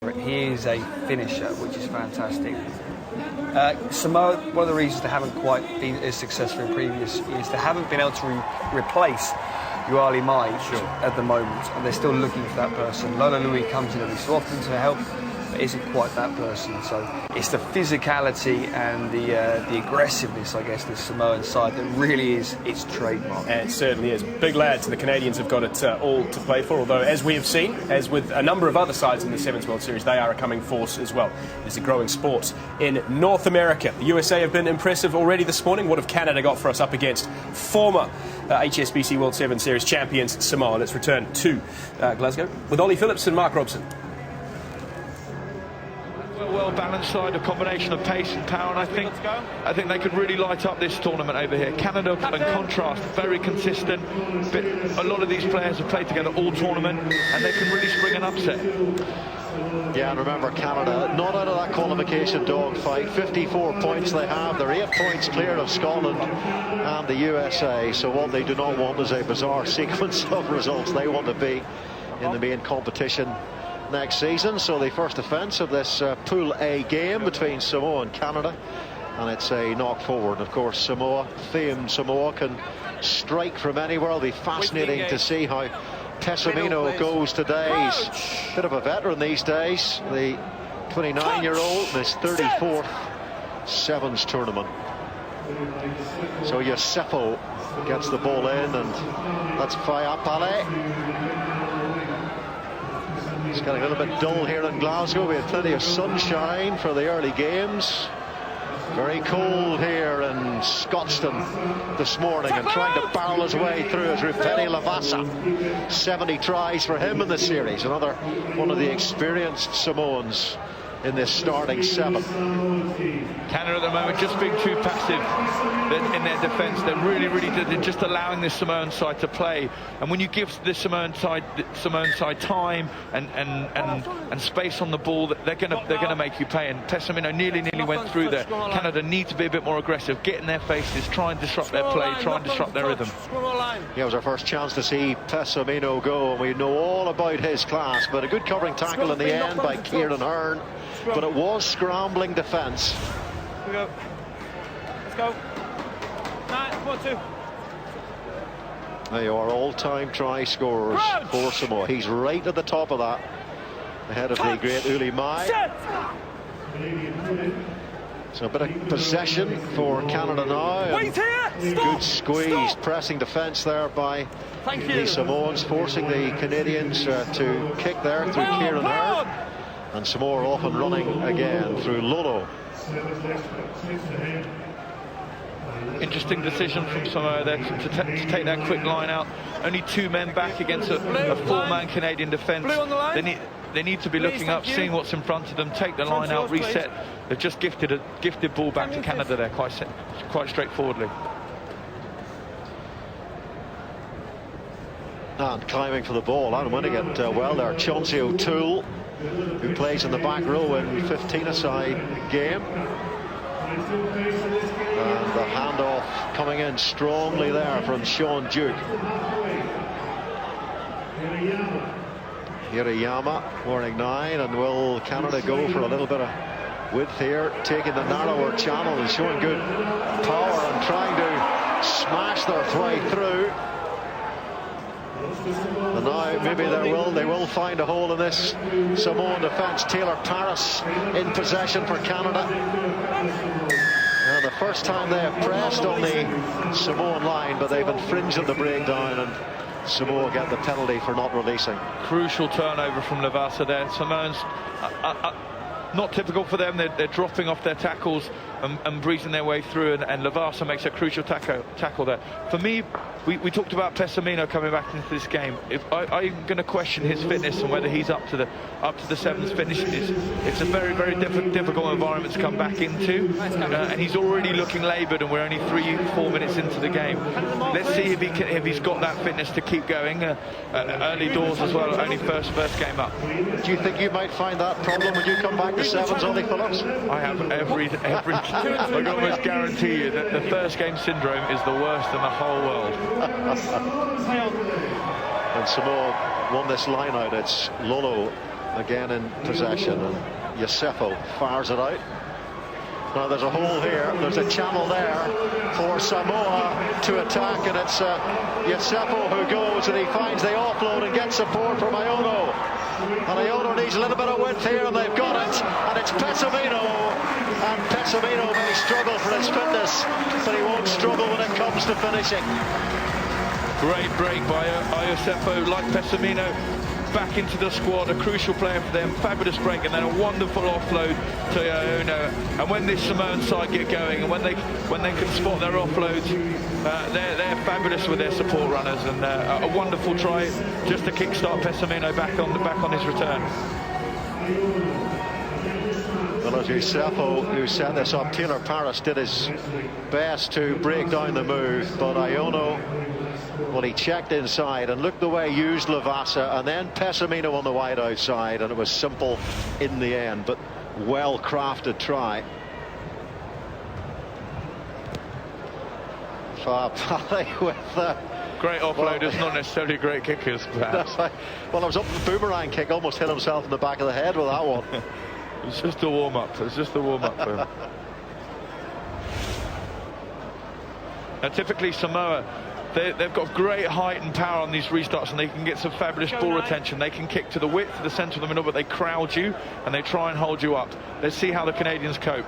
He is a finisher, which is fantastic. Samoa, one of the reasons they haven't quite been as successful in previous years, they haven't been able to replace Uali Mai at the moment, and they're still looking for that person. Lola Louis comes in every so often to help, but isn't quite that person. So it's the physicality and the aggressiveness, I guess, the Samoan side that really is its trademark. And it certainly is. Big lads, and the Canadians have got it all to play for, although, as we have seen, as with a number of other sides in the Sevens World Series, they are a coming force as well. It's a growing sport in North America. The USA have been impressive already this morning. What have Canada got for us up against former HSBC World Sevens Series champions Samoa? Let's return to Glasgow with Ollie Phillips and Mark Robson. Well-balanced side, a combination of pace and power, and I think they could really light up this tournament over here. Canada, in contrast, very consistent, but a lot of these players have played together all tournament, and they can really spring an upset. Yeah, and remember, Canada not out of that qualification dogfight. 54 points they have. They're 8 points clear of Scotland and the USA. So what they do not want is a bizarre sequence of results. They want to be in the main competition next season. So the first offence of this Pool A game between Samoa and Canada, and it's a knock forward. Of course, Samoa can strike from anywhere. It'll be fascinating to see how Pessamino goes today. He's a bit of a veteran these days, the 29-year-old in his 34th Sevens tournament. So Yosefo gets the ball in, and that's Fayapale. It's getting a little bit dull here in Glasgow. We had plenty of sunshine for the early games. Very cold here in Scotstoun this morning, and trying to barrel his way through is Rufeni Lavasa. 70 tries for him in the series. Another one of the experienced Samoans in this starting seven. Canada at the moment just being too passive in their defence. They're they're just allowing this Samoan side to play, and when you give the Samoan side time and space on the ball, they're gonna make you pay. And Pessamino nearly went through there. Canada need to be a bit more aggressive, get in their faces, try and disrupt their play, try and disrupt their rhythm. Yeah, it was our first chance to see Pessamino go, and we know all about his class, but a good covering tackle in the end by Kieran Hearn. But it was scrambling defence. Here we go. Let's go. 9-1-2. There you are, all-time try scorers for Samoa. He's right at the top of that, ahead of the great Uli Mai. So a bit of possession for Canada now. Good squeeze, pressing defence there by the Samoans, forcing the Canadians to kick there through Kieran Hearn. And Samoa off and running again through Lolo. Interesting decision from Samoa there to take that quick line out. Only 2 men back against a 4-man Canadian defence. They need to be looking up, seeing what's in front of them, take the line out, reset. They've just gifted a gifted ball back to Canada there, quite straightforwardly. And climbing for the ball and winning it well there, Chauncey O'Toole, who plays in the back row in 15-a-side game. And the handoff coming in strongly there from Sean Duke. Hirayama wearing 9, and will Canada go for a little bit of width here, taking the narrower channel and showing good power and trying to smash their way through. And now maybe they will find a hole in this Samoan defence. Taylor Paris in possession for Canada. And the first time they have pressed on the Samoan line, but they've infringed on the breakdown, and Samoa get the penalty for not releasing. Crucial turnover from Lavasa there. Samoans, not typical for them. They're dropping off their tackles and breezing their way through, and Lavasa makes a crucial tackle there. For me, we talked about Pessamino coming back into this game. I'm going to question his fitness and whether he's up to the Sevens finish. It's a very difficult environment to come back into, and he's already looking laboured, and we're only 3-4 minutes into the game. Let's see if he's got that fitness to keep going. Early doors as well, only first game up. Do you think you might find that problem when you come back to Sevens, Ollie Phillips? I have every I can almost guarantee you that the first game syndrome is the worst in the whole world. And Samoa won this line out. It's Lolo again in possession, and Yosefo fires it out. Now there's a hole here, there's a channel there for Samoa to attack, and it's Yosefo who goes, and he finds the offload and gets support from Iono. And Iono needs a little bit of width here, and they've got it, and it's Pessamino. And Pessamino may struggle for his fitness, but he won't struggle when it comes to finishing. Great break by Yosefo, like Pessamino, back into the squad, a crucial player for them. Fabulous break, and then a wonderful offload to Iono. And when this Samoan side get going, and when they can spot their offloads, they're fabulous with their support runners, and a wonderful try just to kickstart Pessamino back on his return. Well, as Yosefo, who set this up, Taylor Paris did his best to break down the move, but Iono, well, he checked inside, and look the way he used Lavasa, and then Pessamino on the wide outside, and it was simple in the end, but well crafted try. Far Pally with great offloaders, not necessarily great kickers, perhaps. Well, I was up the boomerang kick, almost hit himself in the back of the head with that one. It was just a warm-up. It was just a warm-up for him. Now, typically Samoa, they've got great height and power on these restarts, and they can get some fabulous ball retention. They can kick to the width, to the centre of the middle, but they crowd you and they try and hold you up. Let's see how the Canadians cope.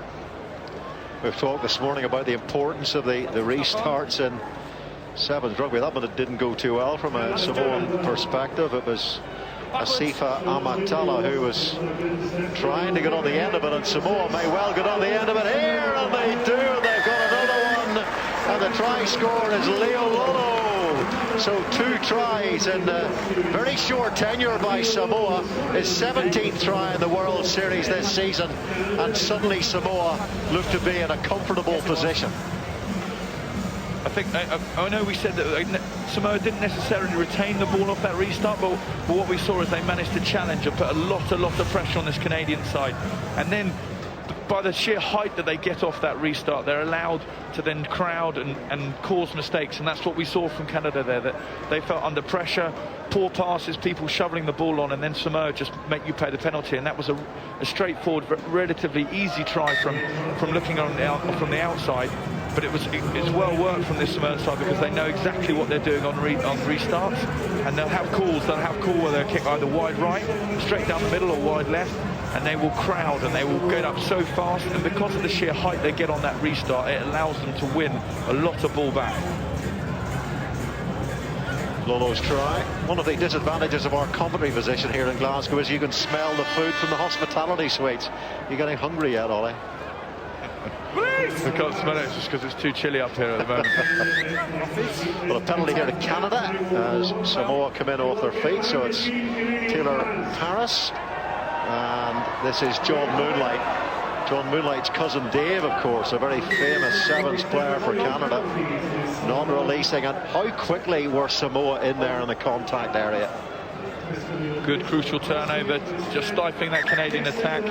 We've talked this morning about the importance of the restarts in sevens rugby. That one didn't go too well from a Samoan perspective. It was Asifa Amatala who was trying to get on the end of it, and Samoa may well get on the end of it here, and they do, and they've got another one, and the try scorer is Leo Lolo. So 2 tries in very short tenure by Samoa. His 17th try in the World Series this season, and suddenly Samoa look to be in a comfortable position. I think, I know we said that Samoa didn't necessarily retain the ball off that restart, but what we saw is they managed to challenge and put a lot of pressure on this Canadian side. And then, by the sheer height that they get off that restart, they're allowed to then crowd and cause mistakes. And that's what we saw from Canada there, that they felt under pressure, poor passes, people shoveling the ball on, and then Samoa just make you pay the penalty. And that was a straightforward, relatively easy try from looking on from the outside. But it's well worked from this Samoan side, because they know exactly what they're doing on restarts, and they'll have calls. They'll have call where they'll kick either wide right, straight down the middle, or wide left, and they will crowd and they will get up so fast. And because of the sheer height they get on that restart, it allows them to win a lot of ball back. Lolo's try. One of the disadvantages of our commentary position here in Glasgow is you can smell the food from the hospitality suites. You getting hungry yet, Ollie? I can't smell it, just because it's too chilly up here at the moment. Well, a penalty here to Canada as Samoa come in off their feet, so it's Taylor Paris, and this is John Moonlight. John Moonlight's cousin Dave, of course, a very famous sevens player for Canada, not releasing. And how quickly were Samoa in there in the contact area? Good crucial turnover, just stifling that Canadian attack.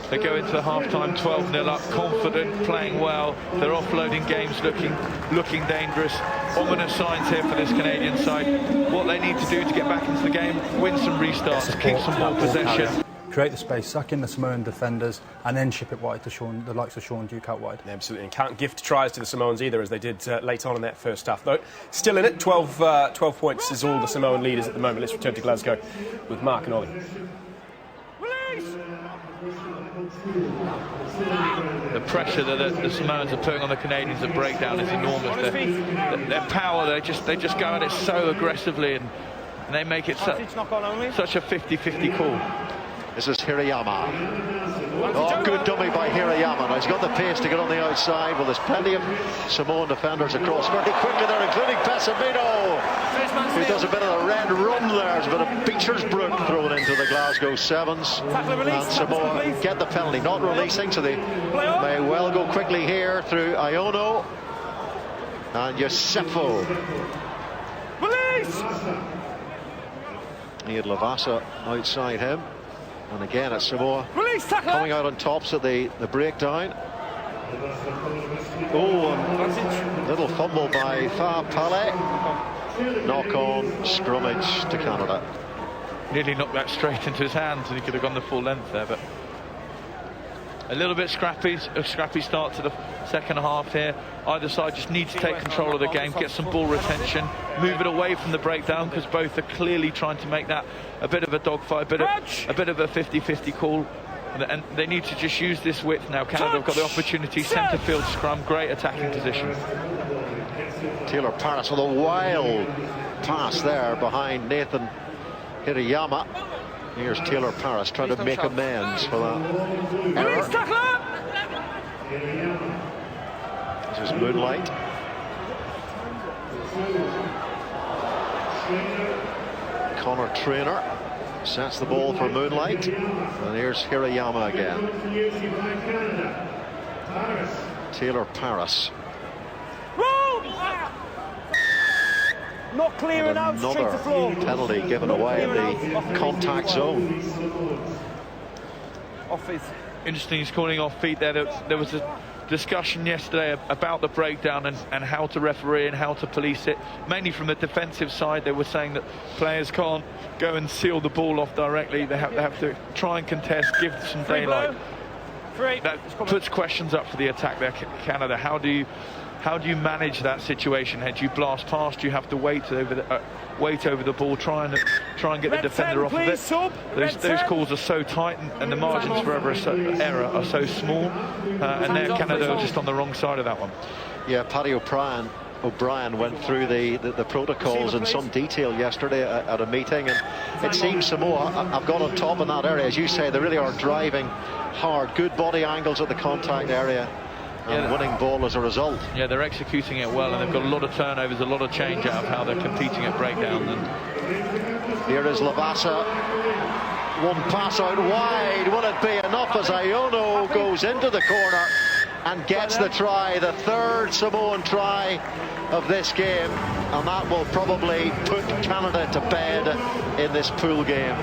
They go into the half-time 12-0 up, confident, playing well. Their offloading game's looking dangerous. Ominous signs here for this Canadian side. What they need to do to get back into the game, win some restarts, keep some more possession. Create the space, suck in the Samoan defenders, and then ship it wide to the likes of Sean Duke out wide. Absolutely, and can't gift tries to the Samoans either, as they did late on in that first half. Though, still in it, 12 points is all the Samoan leaders at the moment. Let's return to Glasgow with Mark and Ollie. The pressure that the Samoans are putting on the Canadians at breakdown is enormous. Their power, they just go at it so aggressively, and they make it such a 50-50 call. This is Hirayama. Oh, good dummy by Hirayama. Now he's got the pace to get on the outside. Well, there's plenty of Samoan defenders across very quickly there, including Pessamino, who does a bit of the red rum there. There's a bit of Beecher's Brook thrown into the Glasgow Sevens. And Samoa get the penalty, not releasing, so they may well go quickly here through Iono and Yosefo. He had Lavasa outside him. And again, it's Samoa coming out on tops at the breakdown. Oh, little fumble by Fa Pale. Knock on, scrummage to Canada. nearly knocked that straight into his hands, and he could have gone the full length there. But a little bit scrappy, a scrappy start to the second half here. Either side just need to take control of the game, get some ball retention, move it away from the breakdown, because both are clearly trying to make that a bit of a dogfight, a bit of a 50-50 call. And they need to just use this width now. Canada have got the opportunity. Centre field scrum, great attacking position. Taylor Paris with a wild pass there behind Nathan Hirayama. Here's Taylor Paris trying to make amends for that error. This is Moonlight. Connor Traynor sets the ball for Moonlight. And here's Hirayama again. Taylor Paris. Not clear enough, straight to floor. Another penalty given away in the contact zone. Off his. Interesting, he's calling off feet there. There was a discussion yesterday about the breakdown and how to referee and how to police it. Mainly from the defensive side, they were saying that players can't go and seal the ball off directly. They have to try and contest, give some daylight. That puts questions up for the attack there, Canada. How do you manage that situation? Do you blast past? Do you have to wait over the ball, try and get the defender off of it? Those calls are so tight, and the margins for error are so small, and there Canada are just on the wrong side of that one. Yeah, Paddy O'Brien went through the protocols in some detail yesterday at a meeting, and it seems Samoa have got on top in that area. As you say, they really are driving hard, good body angles at the contact area, and winning ball as a result. Yeah, they're executing it well, and they've got a lot of turnovers, a lot of change out of how they're competing at breakdown. And here is Lavasa. One pass out wide. Will it be enough as Iono goes into the corner and gets the try, the third Samoan try of this game, and that will probably put Canada to bed in this pool game.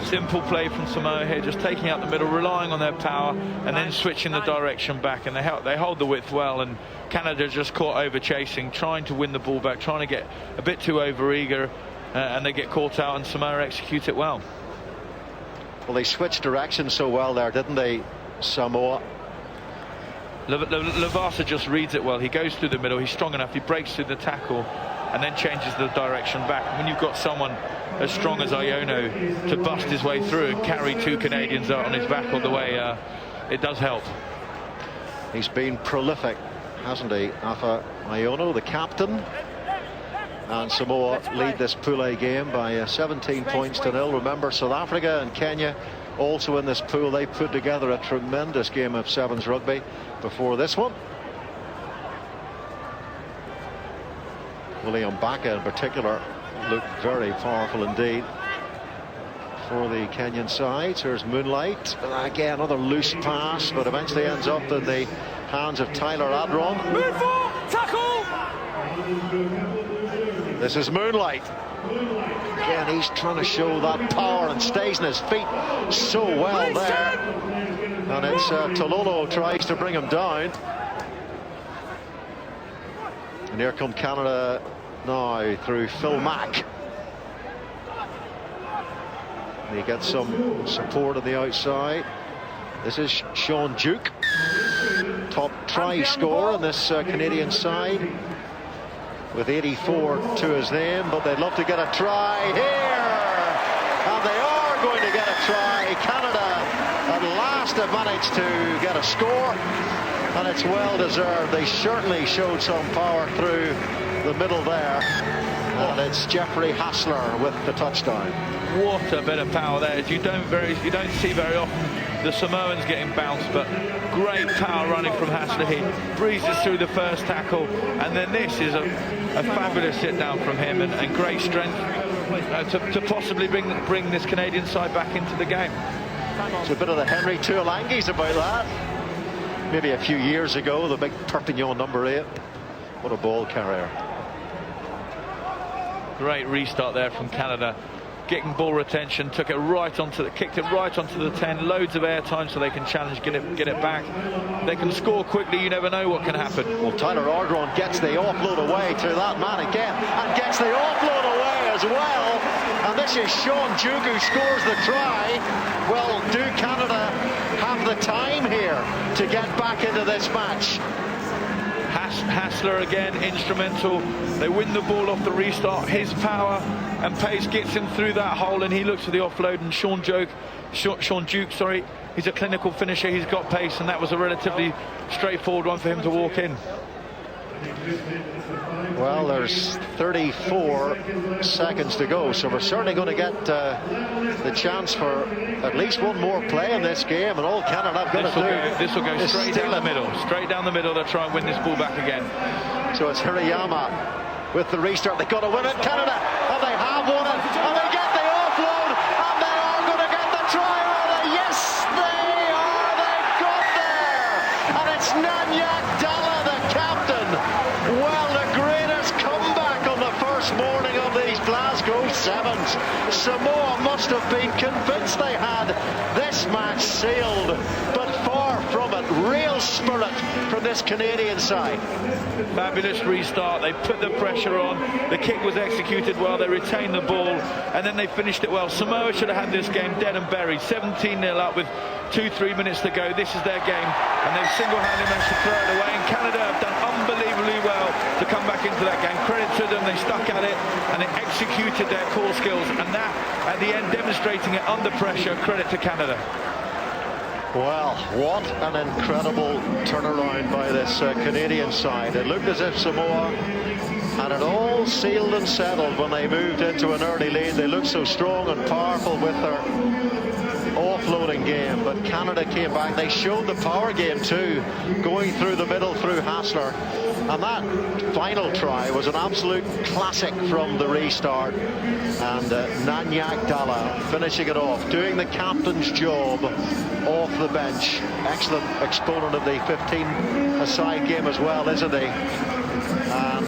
Simple play from Samoa here, just taking out the middle, relying on their power, and then switching the direction back, and they hold the width well, and Canada just caught over chasing, trying to win the ball back, trying to get a bit too over-eager, and they get caught out, and Samoa execute it well. Well, they switched direction so well there, didn't they, Samoa? Lavasa just reads it well. He goes through the middle, he's strong enough, he breaks through the tackle, and then changes the direction back. When you've got someone as strong as Iono to bust his way through and carry two Canadians out on his back all the way, it does help. He's been prolific, hasn't he? Afa Iono, the captain. And Samoa lead this Pool A game by 17 points to 0. Remember, South Africa and Kenya also in this pool. They put together a tremendous game of sevens rugby before this one. William Baka in particular looked very powerful indeed for the Kenyan side. Here's Moonlight. Again, another loose pass, but eventually ends up in the hands of Tyler Adron. Move for tackle! This is Moonlight. Again, he's trying to show that power and stays on his feet so well there. And it's Tololo tries to bring him down. And here come Canada now through Phil Mack. He gets some support on the outside. This is Sean Duke, top try scorer on this Canadian side, with 84 to his name, but they'd love to get a try here, and they are going to get a try. Canada at last have managed to get a score, and it's well deserved. They certainly showed some power through the middle there, and it's Jeffrey Hassler with the touchdown. What a bit of power there. You don't see very often the Samoans getting bounced, but great power running from Hassler. He breezes through the first tackle, and then this is a fabulous sit down from him, and great strength to possibly bring this Canadian side back into the game. It's a bit of the Henry Tuolangis about that. Maybe a few years ago, the big Perpignan number 8. What a ball carrier. Great restart there from Canada. getting ball retention, kicked it right onto the 10, loads of air time so they can challenge, get it back. They can score quickly, you never know what can happen. Well, Tyler Ardron gets the offload away to that man again, and gets the offload away as well. And this is Sean Duke who scores the try. Well, do Canada have the time here to get back into this match? Hassler again, instrumental. They win the ball off the restart. His power and pace gets him through that hole, and he looks for the offload. And Sean Duke, sorry, he's a clinical finisher. He's got pace, and that was a relatively straightforward one for him to walk in. Well, there's 34 seconds to go, so we're certainly going to get the chance for at least one more play in this game, and all Canada have got to do. This will go straight down the middle. Straight down the middle. They'll try and win this ball back again. So it's Hirayama with the restart. They've got to win it, Canada, and they have won it, and they get the offload, and they are going to get the try. Yes, they are. They've got there, and it's Nanyak Dalla, the captain. Well, the greatest comeback on the first morning of these Glasgow Sevens. Samoa must have been convinced they had this match sealed, but far from it. Real spirit from this Canadian side. Fabulous restart. They put the pressure on. The kick was executed well. They retained the ball, and then they finished it well. Samoa should have had this game dead and buried. 17-0 up with 2-3 minutes to go. This is their game, and they've single-handedly managed to throw it away. And Canada have done unbelievably well to come back into that game. Credit to them. They stuck at it, and they executed their core skills, and that at the end demonstrating it under pressure. Credit to Canada. Well, what an incredible turnaround by this Canadian side. It looked as if Samoa had it all sealed and settled when they moved into an early lead. They looked so strong and powerful with their offloading game, but Canada came back. They showed the power game too, going through the middle through Hassler, and that final try was an absolute classic from the restart. And Nanyak Dalla finishing it off, doing the captain's job off the bench. Excellent exponent of the 15-a-side game as well, isn't he?